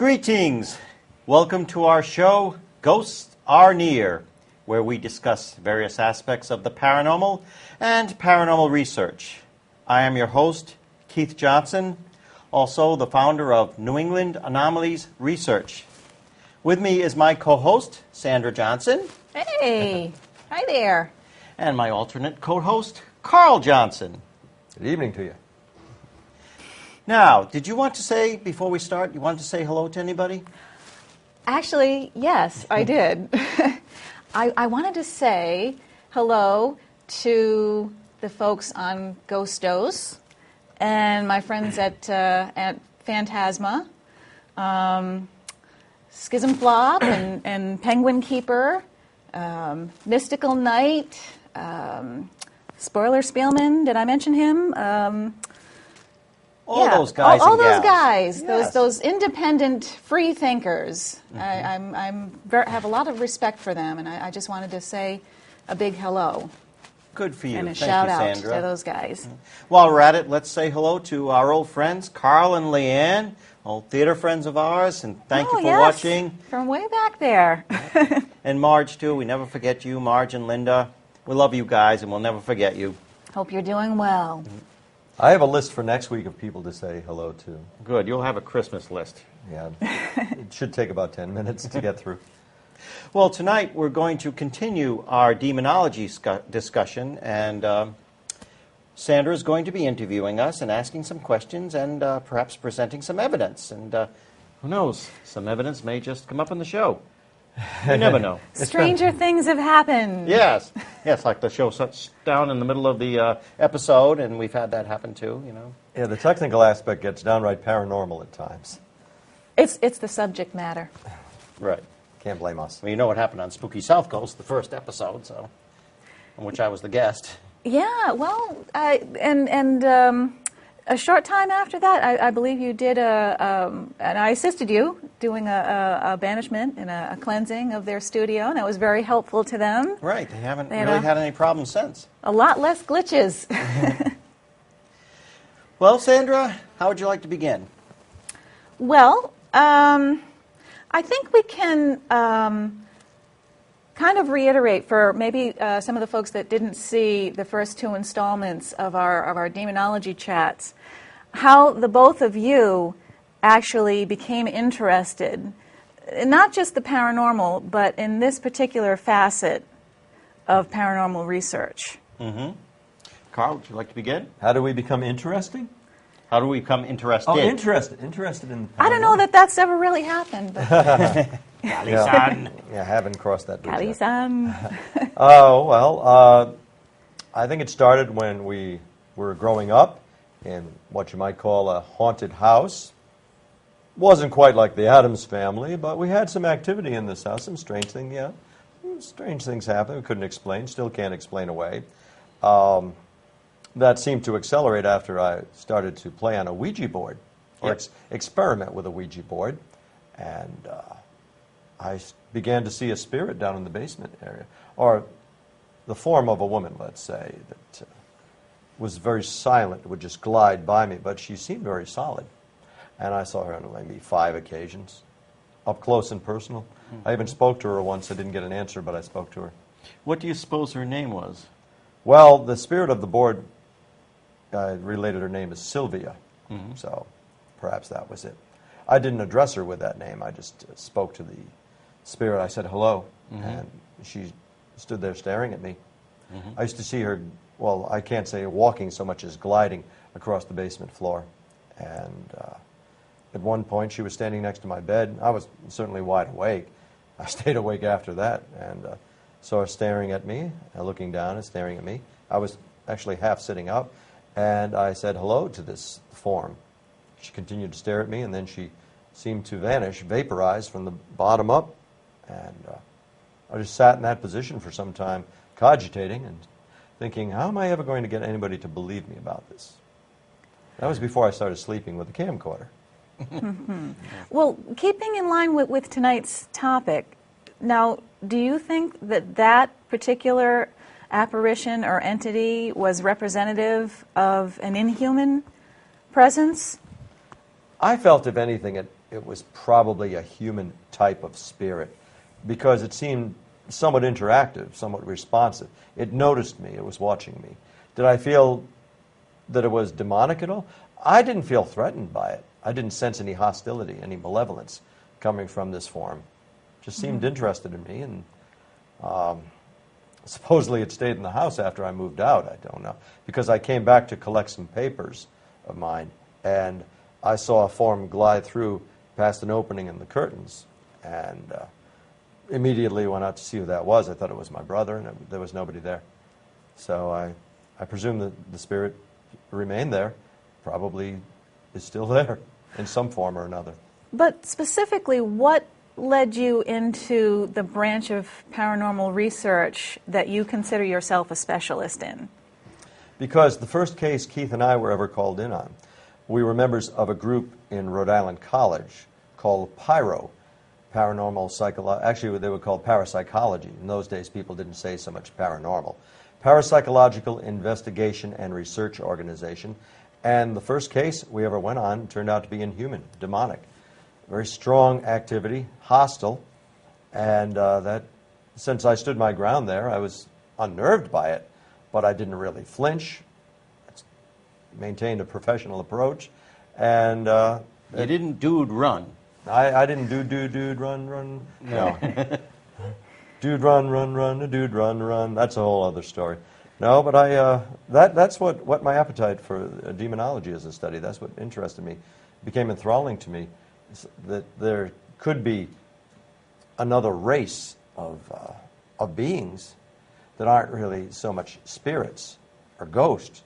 Greetings! Welcome to our show, Ghosts Are Near, where we discuss various aspects of the paranormal and paranormal research. I am your host, Keith Johnson, also the founder of New England Anomalies Research. With me is my co-host, Sandra Johnson. Hey! Hi there. And my alternate co-host, Carl Johnson. Good evening to you. Now, did you want to say, before we start, you wanted to say hello to anybody? Actually, yes, I did. I wanted to say hello to the folks on Ghostos and my friends at Phantasma, Schism Flop and Penguin Keeper, Mystical Knight, Spoiler Spielman, did I mention him? Those guys all and those gals. guys, Yes. those independent free thinkers. I have a lot of respect for them, and I just wanted to say a big hello Good for you. and a Thank shout you, out Sandra. to those guys. While we're at it, let's say hello to our old friends, Carl and Leanne, old theater friends of ours, and thank you for yes, watching. from way back there. And Marge, too. We never forget you, Marge and Linda. We love you guys, and we'll never forget you. Hope you're doing well. I have a list for next week of people to say hello to. Good. You'll have a Christmas list. Yeah, it should take about 10 minutes to get through. Well, tonight we're going to continue our demonology discussion, and Sandra is going to be interviewing us and asking some questions and perhaps presenting some evidence. And who knows, some evidence may just come up in the show. You never know. Stranger things have happened. Yes, like the show shuts down in the middle of the episode, and we've had that happen too, you know. Yeah, the technical aspect gets downright paranormal at times. It's the subject matter. Right. Can't blame us. Well, you know what happened on Spooky South Coast, the first episode, so, in which I was the guest. Yeah, well, a short time after that, I believe you did and I assisted you doing a banishment and a cleansing of their studio, and that was very helpful to them. Right, they haven't They had really had any problems since. A lot less glitches. Well, Sandra, how would you like to begin? Well, I think we can kind of reiterate for maybe some of the folks that didn't see the first two installments of our demonology chats, how the both of you actually became interested, in not just the paranormal, but in this particular facet of paranormal research. Mm-hmm. Carl, would you like to begin? How do we become interesting? How do we become interested? Oh, interested in the paranormal. I don't know that that's ever really happened. But Kali-san. Yeah, haven't crossed that bridge yet. Kali-san. Oh, well, I think it started when we were growing up in what you might call a haunted house. Wasn't quite like the Addams family, but we had some activity in this house, some strange things, yeah. Strange things happened we couldn't explain, still can't explain away. That seemed to accelerate after I started to play on a Ouija board, or experiment with a Ouija board, and I began to see a spirit down in the basement area, or the form of a woman, let's say, that was very silent, would just glide by me, but she seemed very solid. And I saw her on maybe 5 occasions, up close and personal. Mm-hmm. I even spoke to her once. I didn't get an answer, but I spoke to her. What do you suppose her name was? Well, the spirit of the board related her name as Sylvia, so perhaps that was it. I didn't address her with that name. I just spoke to the spirit. I said hello, and she stood there staring at me. I used to see her, well, I can't say walking so much as gliding across the basement floor. And at one point, she was standing next to my bed. I was certainly wide awake. I stayed awake after that, and saw her staring at me, looking down and staring at me. I was actually half sitting up, and I said hello to this form. She continued to stare at me, and then she seemed to vanish, vaporize from the bottom up. And I just sat in that position for some time, cogitating and thinking, how am I ever going to get anybody to believe me about this? That was before I started sleeping with a camcorder. Well, keeping in line with tonight's topic, now, do you think that particular apparition or entity was representative of an inhuman presence? I felt, if anything, it was probably a human type of spirit because it seemed somewhat interactive, somewhat responsive. It noticed me. It was watching me. Did I feel that it was demonic at all? I didn't feel threatened by it. I didn't sense any hostility, any malevolence coming from this form. It just seemed interested in me, and supposedly it stayed in the house after I moved out. I don't know. Because I came back to collect some papers of mine, and I saw a form glide through past an opening in the curtains, and immediately went out to see who that was. I thought it was my brother, and there was nobody there. So I presume that the spirit remained there, probably is still there in some form or another. But specifically, what led you into the branch of paranormal research that you consider yourself a specialist in? Because the first case Keith and I were ever called in on, we were members of a group in Rhode Island College called PIRO, Paranormal Psychology. Actually, they were called parapsychology. In those days, people didn't say so much paranormal. Parapsychological Investigation and Research Organization. And the first case we ever went on turned out to be inhuman, demonic. Very strong activity, hostile, and that since I stood my ground there, I was unnerved by it, but I didn't really flinch. Maintained a professional approach, and you didn't dude run. I didn't dude run. No. Dude run, a dude run. That's a whole other story. No, but that's what my appetite for demonology is a study. That's what interested me. It became enthralling to me, that there could be another race of beings that aren't really so much spirits or ghosts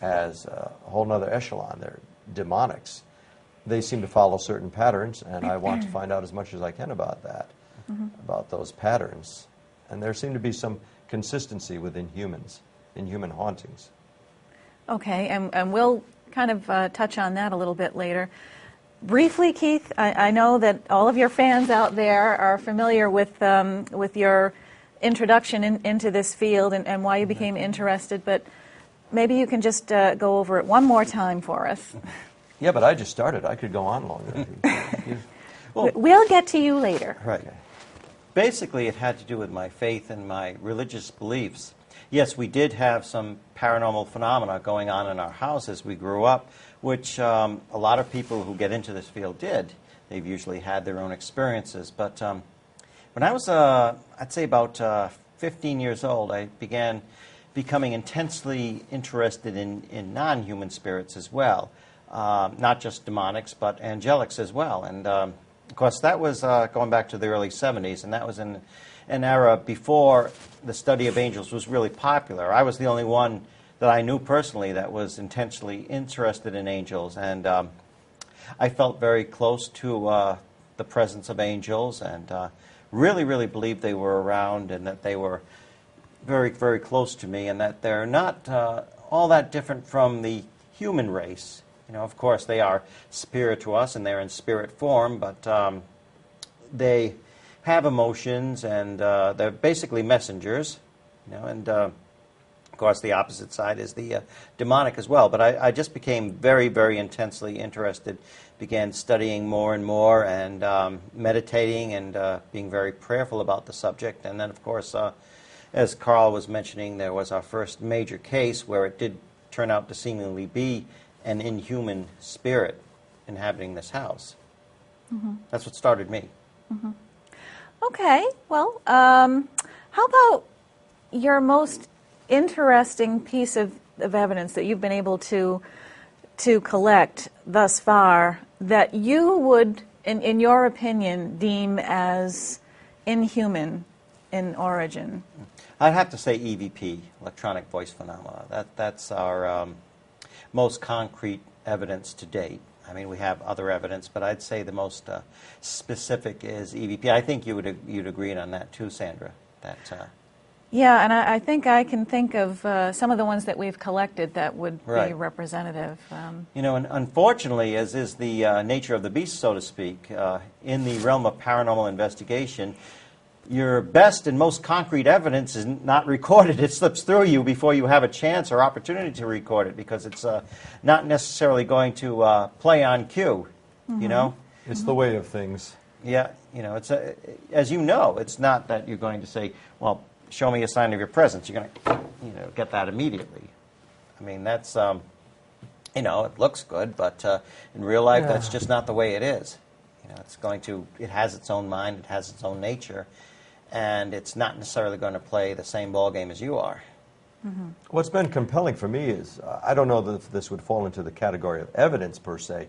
as a whole other echelon. They're demonics. They seem to follow certain patterns, and I want to find out as much as I can about that, about those patterns. And there seemed to be some consistency within humans, in human hauntings. Okay, and we'll kind of touch on that a little bit later. Briefly, Keith, I know that all of your fans out there are familiar with your introduction into this field and why you became interested, but maybe you can just go over it one more time for us. Yeah, but I just started. I could go on longer. Well, we'll get to you later. Right. Basically, it had to do with my faith and my religious beliefs. Yes, we did have some paranormal phenomena going on in our house as we grew up, which a lot of people who get into this field did. They've usually had their own experiences. But when I was, I'd say about 15 years old, I began becoming intensely interested in non-human spirits as well. Not just demonics, but angelics as well. And, of course, that was going back to the early 70s, and that was in an era before the study of angels was really popular. I was the only one that I knew personally that was intensely interested in angels, and I felt very close to the presence of angels and really, really believed they were around and that they were very, very close to me and that they're not all that different from the human race. You know, of course, they are spirit to us, and they're in spirit form, but they have emotions, and they're basically messengers. You know, and of course, the opposite side is the demonic as well. But I just became very, very intensely interested. Began studying more and more, and meditating, and being very prayerful about the subject. And then, of course, as Carl was mentioning, there was our first major case where it did turn out to seemingly be an inhuman spirit inhabiting this house. That's what started me. Okay, well, how about your most interesting piece of evidence that you've been able to collect thus far that you would, in your opinion, deem as inhuman in origin? I'd have to say EVP, electronic voice phenomena. That's our most concrete evidence to date. I mean, we have other evidence, but I'd say the most specific is EVP. I think you'd agree on that too, Sandra. That yeah, and I think I can think of some of the ones that we've collected that would be representative. You know, and unfortunately, as is the nature of the beast, so to speak, in the realm of paranormal investigation, your best and most concrete evidence is not recorded. It slips through you before you have a chance or opportunity to record it because it's not necessarily going to play on cue, you know? It's the way of things. Yeah, it's as you know, it's not that you're going to say, well, show me a sign of your presence. You're going to, get that immediately. I mean, that's, it looks good, but in real life, that's just not the way it is. It has its own mind, it has its own nature, and it's not necessarily going to play the same ball game as you are. Mm-hmm. What's been compelling for me is, I don't know that this would fall into the category of evidence per se,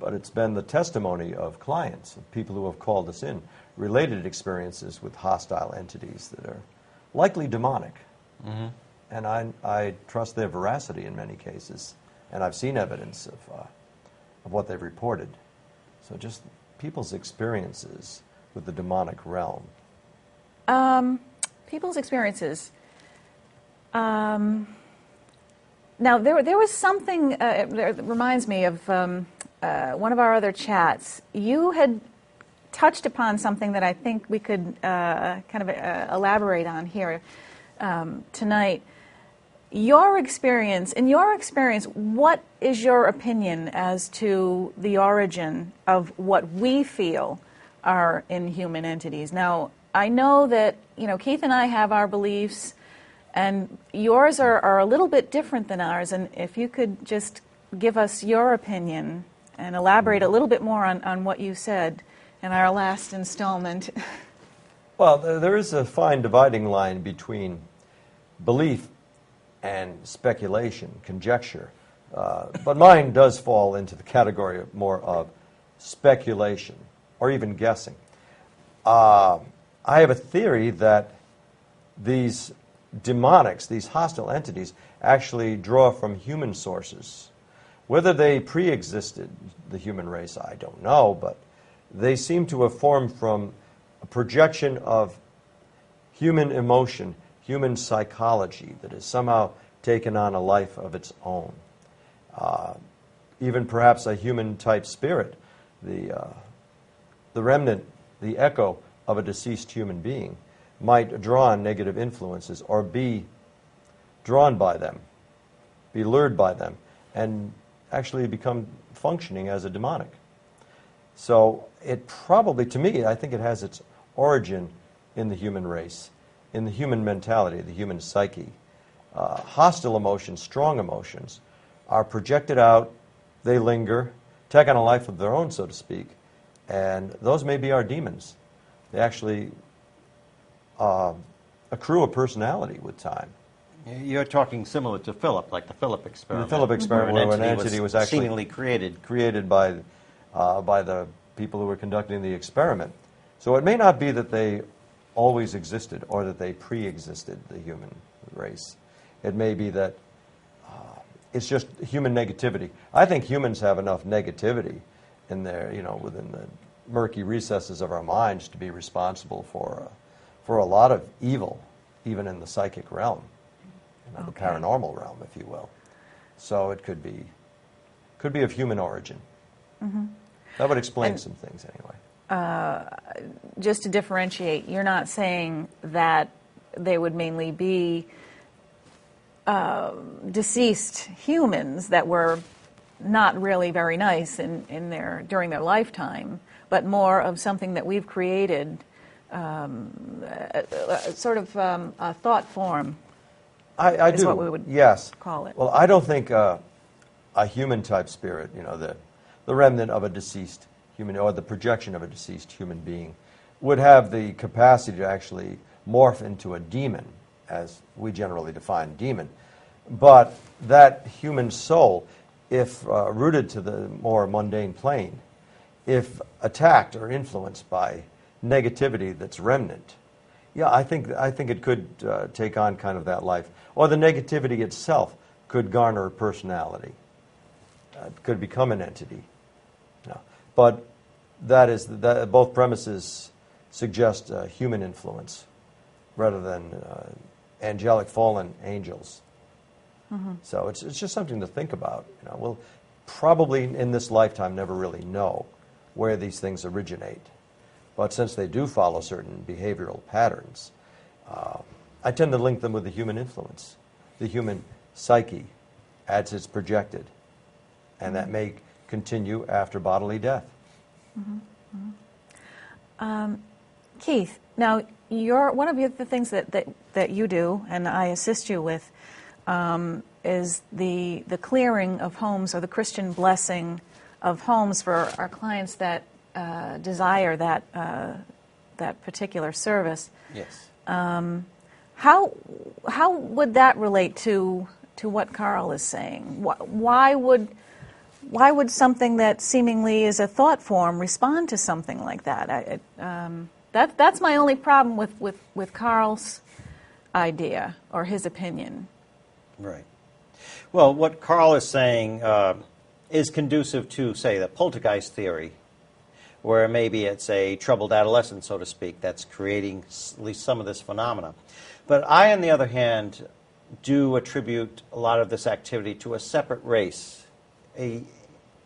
but it's been the testimony of clients, of people who have called us in, related experiences with hostile entities that are likely demonic. Mm-hmm. And I trust their veracity in many cases, and I've seen evidence of what they've reported. So just people's experiences with the demonic realm. People's experiences. Now, there was something that reminds me of one of our other chats. You had touched upon something that I think we could kind of elaborate on here tonight. In your experience, what is your opinion as to the origin of what we feel are inhuman entities? Now, I know that, Keith and I have our beliefs, and yours are a little bit different than ours, and if you could just give us your opinion and elaborate a little bit more on what you said in our last installment. Well, there is a fine dividing line between belief and speculation, conjecture. But mine does fall into the category of more of speculation or even guessing. I have a theory that these demonics, these hostile entities, actually draw from human sources. Whether they pre-existed the human race, I don't know, but they seem to have formed from a projection of human emotion, human psychology that has somehow taken on a life of its own. Even perhaps a human-type spirit, the remnant, the echo of a deceased human being, might draw on negative influences or be drawn by them, be lured by them, and actually become functioning as a demonic. So it probably, to me, I think it has its origin in the human race, in the human mentality, the human psyche. Hostile emotions, strong emotions, are projected out, they linger, take on a life of their own, so to speak, and those may be our demons. They actually accrue a personality with time. You're talking similar to Philip, like the Philip experiment. The Philip experiment, where an entity was actually seemingly created by the people who were conducting the experiment. So it may not be that they always existed or that they pre-existed the human race. It may be that it's just human negativity. I think humans have enough negativity in their, within the murky recesses of our minds to be responsible for a lot of evil, even in the psychic realm, the paranormal realm, if you will. So it could be of human origin. Mm-hmm. That would explain some things anyway. Just to differentiate, you're not saying that they would mainly be deceased humans that were not really very nice during their lifetime, but more of something that we've created, sort of a thought form. I is do. What we would call it. Well, I don't think a human-type spirit, the remnant of a deceased human, or the projection of a deceased human being, would have the capacity to actually morph into a demon, as we generally define demon. But that human soul, if rooted to the more mundane plane, if attacked or influenced by negativity that's remnant, I think it could take on kind of that life. Or the negativity itself could garner a personality. It could become an entity. But both premises suggest human influence rather than angelic fallen angels. Mm-hmm. So it's just something to think about. We'll probably in this lifetime never really know where these things originate. But since they do follow certain behavioral patterns, I tend to link them with the human influence. The human psyche, as it's projected, and that may continue after bodily death. Keith, now one of the things that you do, and I assist you with, is the clearing of homes, or the Christian blessing of homes for our clients that desire that particular service. Yes. How would that relate to what Carl is saying? Why would something that seemingly is a thought form respond to something like that? That's my only problem with Carl's idea or his opinion. Right. Well, what Carl is saying is conducive to, say, the poltergeist theory, where maybe it's a troubled adolescent, so to speak, that's creating at least some of this phenomena. But I, on the other hand, do attribute a lot of this activity to a separate race, an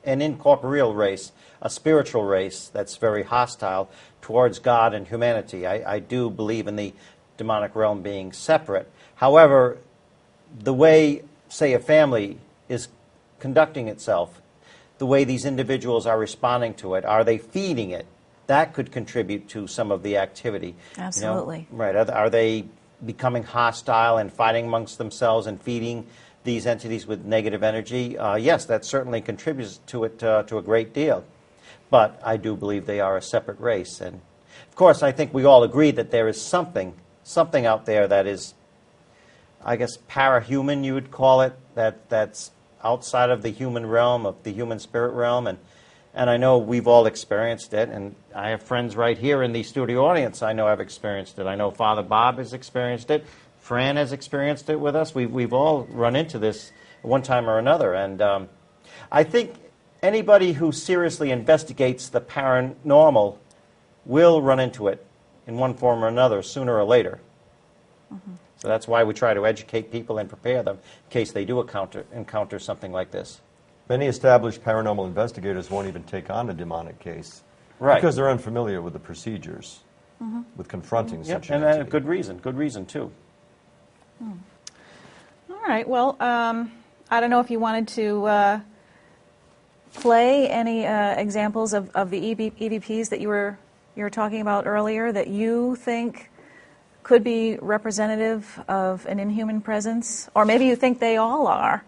incorporeal race, a spiritual race that's very hostile towards God and humanity. I do believe in the demonic realm being separate. However, the way, say, a family is conducting itself, the way these individuals are responding to it, are they feeding it? That could contribute to some of the activity. Absolutely. Right. Are they becoming hostile and fighting amongst themselves and feeding these entities with negative energy? Yes, that certainly contributes to it to a great deal. But I do believe they are a separate race. And, of course, I think we all agree that there is something out there that is, I guess, parahuman, you would call it, that's outside of the human realm, of the human spirit realm. And I know we've all experienced it, and I have friends right here in the studio audience I know have experienced it. I know Father Bob has experienced it. Fran has experienced it with us. We've all run into this one time or another. And I think anybody who seriously investigates the paranormal will run into it in one form or another, sooner or later. Mm-hmm. So that's why we try to educate people and prepare them in case they do encounter something like this. Many established paranormal investigators won't even take on a demonic case, right? Because they're unfamiliar with the procedures, with confronting such an entity. And good reason too. All right. Well, I don't know if you wanted to play any examples of the EVPs that you were talking about earlier that you think could be representative of an inhuman presence, or maybe you think they all are.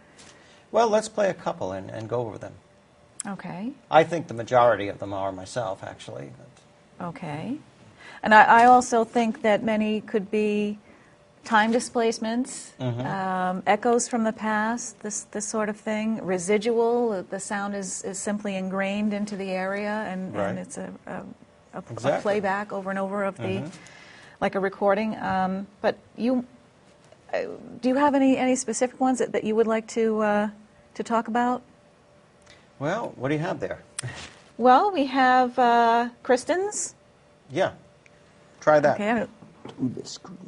Well, let's play a couple and go over them. Okay. I think the majority of them are myself, actually. But. Okay. And I also think that many could be time displacements, echoes from the past, this sort of thing, residual, the sound is simply ingrained into the area, and it's a playback over and over of the, like a recording. But do you have any specific ones that you would like to talk about? Well, what do you have there? Well, we have Kristen's. Yeah, try that. Okay. Do the scream.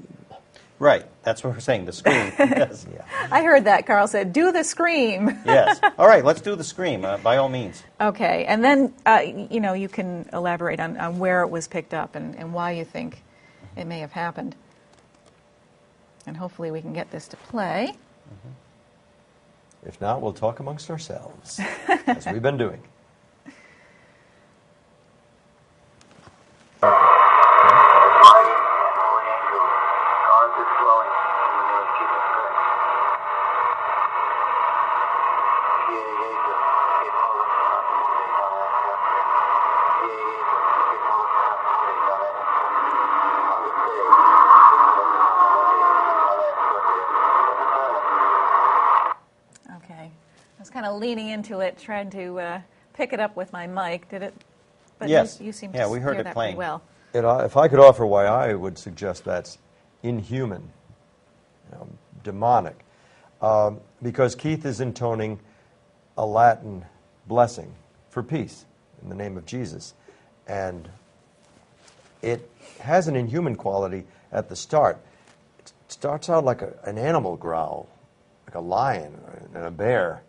Right, that's what we're saying, the scream. Yes. Yeah. I heard that. Carl said, do the scream. Yes. All right, let's do the scream, by all means. Okay, and then, you can elaborate on where it was picked up and why you think it may have happened. And hopefully we can get this to play. If not, we'll talk amongst ourselves, as we've been doing. Leaning into it, trying to pick it up with my mic. Did it? But yes. You seem to we heard hear it that playing. pretty well. If I could offer why I would suggest that's inhuman, demonic, because Keith is intoning a Latin blessing for peace in the name of Jesus, and it has an inhuman quality at the start. It starts out like an animal growl, like a lion and a bear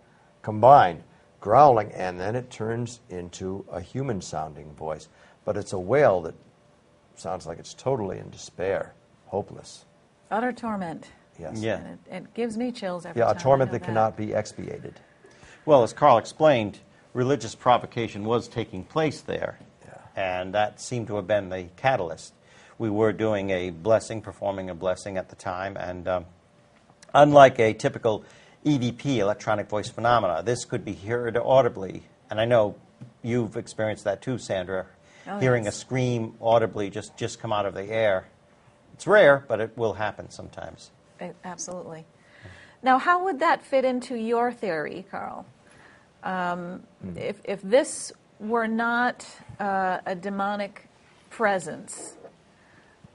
combined, growling, and then it turns into a human-sounding voice. But it's a wail that sounds like it's totally in despair, hopeless. Utter torment. Yes. Yeah. And it gives me chills every time. Yeah, a torment I know that cannot be expiated. Well, as Carl explained, religious provocation was taking place there. and that seemed to have been the catalyst. We were doing a blessing, performing a blessing at the time, and unlike a typical EVP, electronic voice phenomena, this could be heard audibly, and I know you've experienced that too, Sandra, hearing yes. a scream audibly just come out of the air. It's rare, but it will happen sometimes. Absolutely. Now, how would that fit into your theory, Carl? If this were not a demonic presence,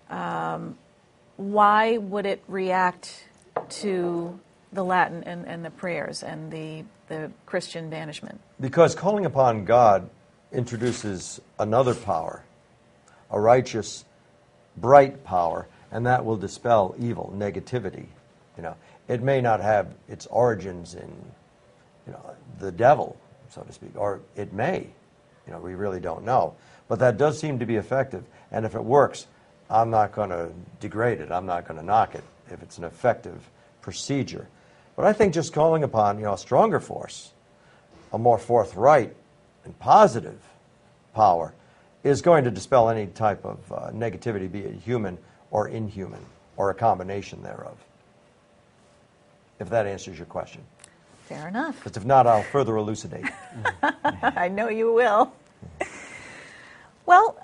why would it react to the Latin and the prayers and the Christian banishment? Because calling upon God introduces another power, a righteous, bright power, and that will dispel evil, negativity. It may not have its origins in, the devil, so to speak, or it may. We really don't know. But that does seem to be effective, and if it works, I'm not going to degrade it. I'm not going to knock it if it's an effective procedure. But I think just calling upon, a stronger force, a more forthright and positive power, is going to dispel any type of negativity, be it human or inhuman, or a combination thereof. If that answers your question. Fair enough. Because if not, I'll further elucidate. I know you will. Well,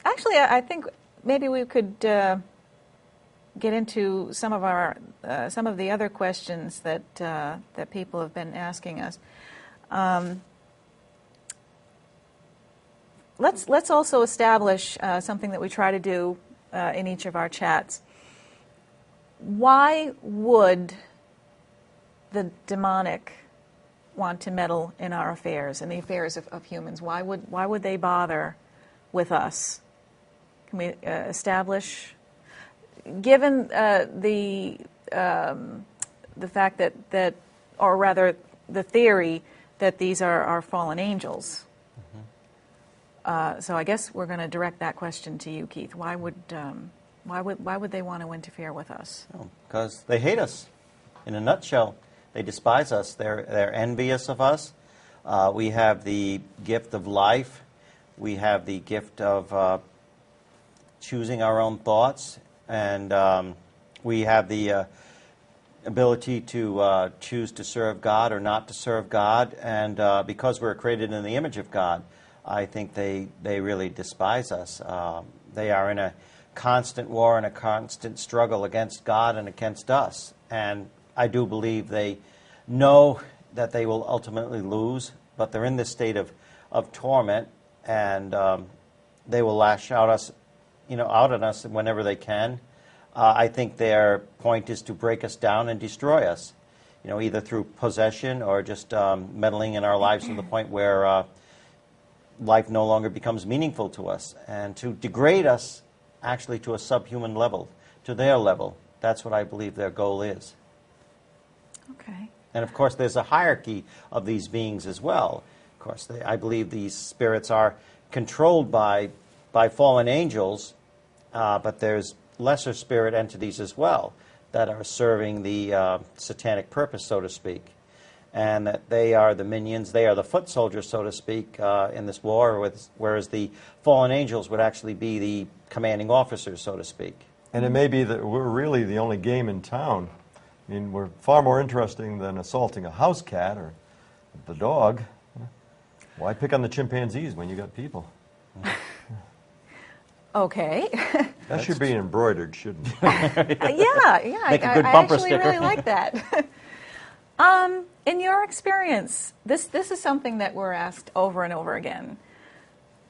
actually, I think maybe we could get into some of the other questions that people have been asking us. Let's also establish something that we try to do in each of our chats. Why would the demonic want to meddle in our affairs, in the affairs of humans? Why would they bother with us? Can we establish, given the fact that, or rather, the theory that these are fallen angels? So I guess we're going to direct that question to you, Keith. Why would they want to interfere with us? Because they hate us. In a nutshell, they despise us. They're envious of us. We have the gift of life. We have the gift of choosing our own thoughts, and we have the ability to choose to serve God or not to serve God. And because we're created in the image of God, I think they really despise us. They are in a constant war and a constant struggle against God and against us. And I do believe they know that they will ultimately lose, but they're in this state of torment, and they will lash out at us whenever they can. I think their point is to break us down and destroy us, either through possession or just meddling in our lives to the point where life no longer becomes meaningful to us, and to degrade us actually to a subhuman level, to their level. That's what I believe their goal is. Okay. And of course, there's a hierarchy of these beings as well. Of course, I believe these spirits are controlled by fallen angels, but there's lesser spirit entities as well that are serving the satanic purpose, so to speak. And that they are the minions, they are the foot soldiers, so to speak, in this war, whereas the fallen angels would actually be the commanding officers, so to speak. And it may be that we're really the only game in town. I mean, we're far more interesting than assaulting a house cat or the dog. Why pick on the chimpanzees when you got people? Okay. That should be embroidered, shouldn't it? Yeah. Make a good I bumper actually sticker. really like that. In your experience, this is something that we're asked over and over again.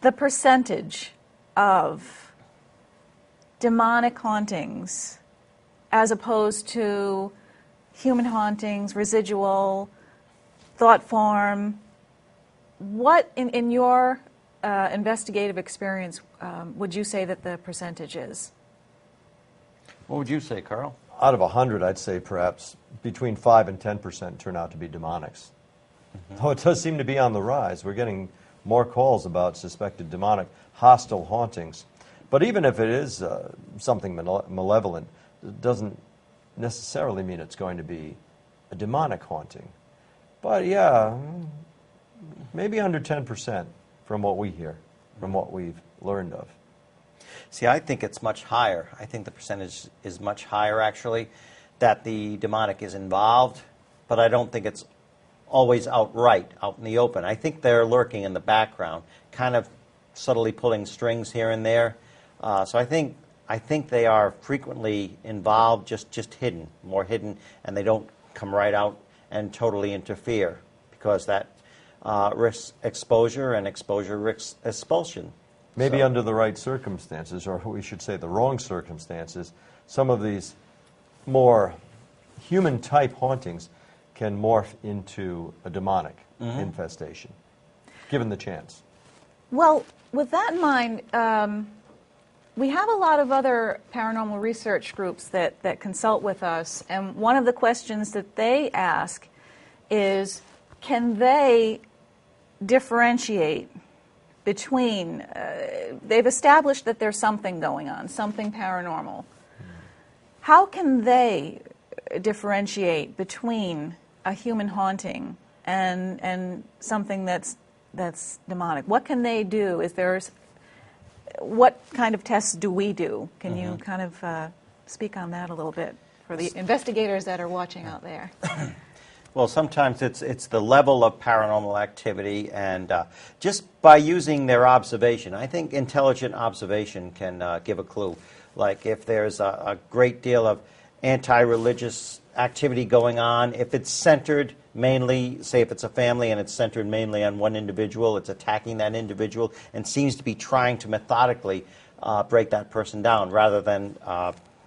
The percentage of demonic hauntings as opposed to human hauntings, residual, thought form. What, in your investigative experience, would you say that the percentage is? What would you say, Carl? Out of 100, I'd say perhaps between 5 and 10% turn out to be demonics. Though it does seem to be on the rise. We're getting more calls about suspected demonic, hostile hauntings. But even if it is something malevolent, it doesn't necessarily mean it's going to be a demonic haunting. But yeah, maybe under 10% from what we hear. from what we've learned of. See, I think it's much higher. I think the percentage is much higher, actually, that the demonic is involved, but I don't think it's always outright, out in the open. I think they're lurking in the background, kind of subtly pulling strings here and there. So I think they are frequently involved, just hidden, more hidden, and they don't come right out and totally interfere, because that risks exposure, and exposure risks expulsion. Maybe So- under the right circumstances, or we should say the wrong circumstances, some of these more human-type hauntings can morph into a demonic infestation, given the chance. Well, with that in mind, we have a lot of other paranormal research groups that consult with us, and one of the questions that they ask is, can they differentiate between, they've established that there's something going on, something paranormal. How can they differentiate between a human haunting and something that's demonic? What can they do? What kind of tests do we do? Can you kind of speak on that a little bit for the investigators that are watching out there? Well, sometimes it's the level of paranormal activity, and just by using their observation. I think intelligent observation can give a clue. Like if there's a great deal of anti-religious activity going on, if it's centered mainly, say if it's a family and it's centered mainly on one individual, it's attacking that individual and seems to be trying to methodically break that person down rather than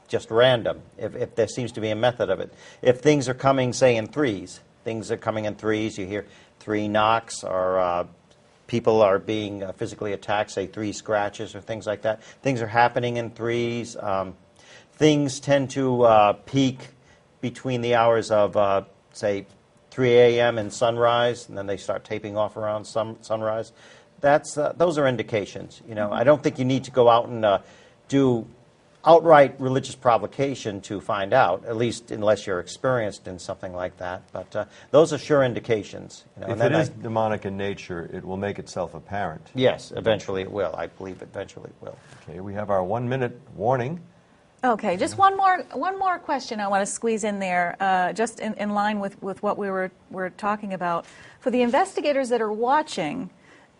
just random, if there seems to be a method of it. If things are coming, say, in threes, you hear 3 knocks, or people are being physically attacked, say 3 scratches or things like that. Things are happening in threes. Things tend to peak between the hours of, say, 3 a.m. and sunrise, and then they start taping off around sunrise. Those are indications. I don't think you need to go out and do outright religious provocation to find out, at least unless you're experienced in something like that. But those are sure indications. If it is demonic in nature, it will make itself apparent. Yes, eventually it will. I believe eventually it will. Okay, we have our 1-minute warning. Okay, just one more question I want to squeeze in there, just in line with what we were talking about. For the investigators that are watching,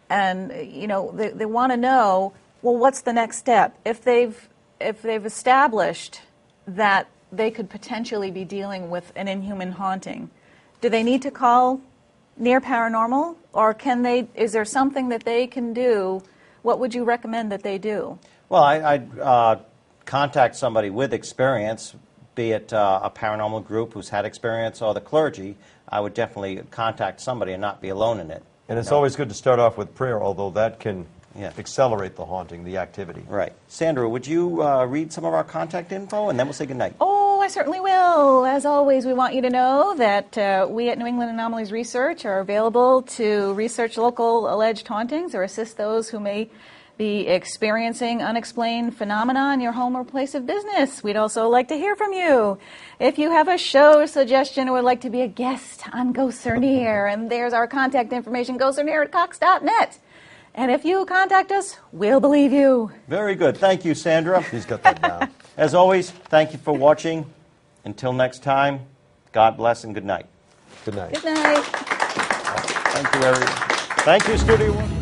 and they want to know, well, what's the next step? If they've established that they could potentially be dealing with an inhuman haunting, do they need to call N.E.A.R Paranormal, or is there something that they can do? What would you recommend that they do? Well, I'd contact somebody with experience, be it a paranormal group who's had experience or the clergy. I would definitely contact somebody and not be alone in it. And it's always good to start off with prayer, although that can accelerate the haunting, the activity. Right. Sandra, would you read some of our contact info, and then we'll say goodnight? Oh, I certainly will. As always, we want you to know that we at New England Anomalies Research are available to research local alleged hauntings or assist those who may be experiencing unexplained phenomena in your home or place of business. We'd also like to hear from you. If you have a show suggestion or would like to be a guest on Ghosts Are Near, and there's our contact information, ghostsarnear@cox.net. And if you contact us, we'll believe you. Very good. Thank you, Sandra. She's got that down. As always, thank you for watching. Until next time, God bless and good night. Good night. Good night. Thank you, everyone. Thank you, Studio One.